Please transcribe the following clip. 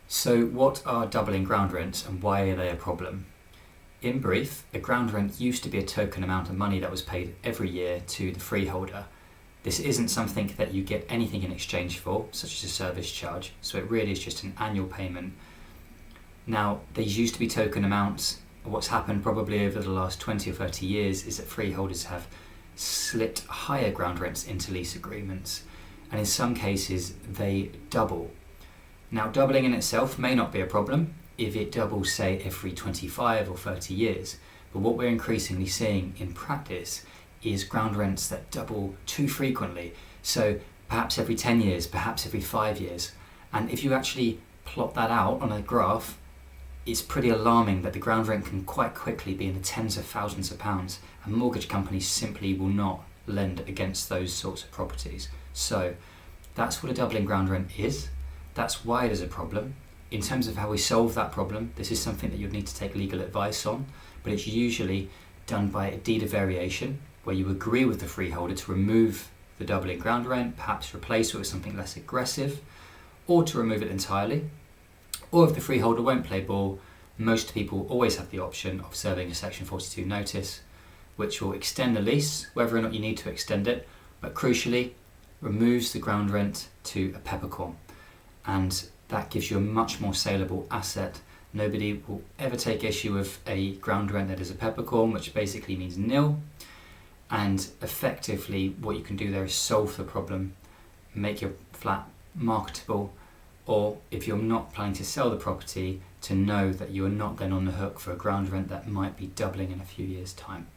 So what are doubling ground rents and why are they a problem? In brief, a ground rent used to be a token amount of money that was paid every year to the freeholder. This isn't something that you get anything in exchange for, such as a service charge, so it really is just an annual payment. Now, these used to be token amounts. What's happened probably over the last 20 or 30 years is that freeholders have slipped higher ground rents into lease agreements, and in some cases they double. Now, doubling in itself may not be a problem if it doubles, say, every 25 or 30 years, but what we're increasingly seeing in practice is ground rents that double too frequently, so perhaps every 10 years, perhaps every 5 years. And if you actually plot that out on a graph, it's pretty alarming that the ground rent can quite quickly be in the tens of thousands of pounds, and mortgage companies simply will not lend against those sorts of properties. So that's what a doubling ground rent is. That's why it is a problem. In terms of how we solve that problem, this is something that you'd need to take legal advice on, but it's usually done by a deed of variation, where you agree with the freeholder to remove the doubling ground rent, perhaps replace it with something less aggressive, or to remove it entirely. Or if the freeholder won't play ball, most people always have the option of serving a Section 42 notice, which will extend the lease, whether or not you need to extend it, but crucially, removes the ground rent to a peppercorn. And that gives you a much more saleable asset. Nobody will ever take issue with a ground rent that is a peppercorn, which basically means nil. And effectively, what you can do there is solve the problem, make your flat marketable, or if you're not planning to sell the property, to know that you are not then on the hook for a ground rent that might be doubling in a few years' time.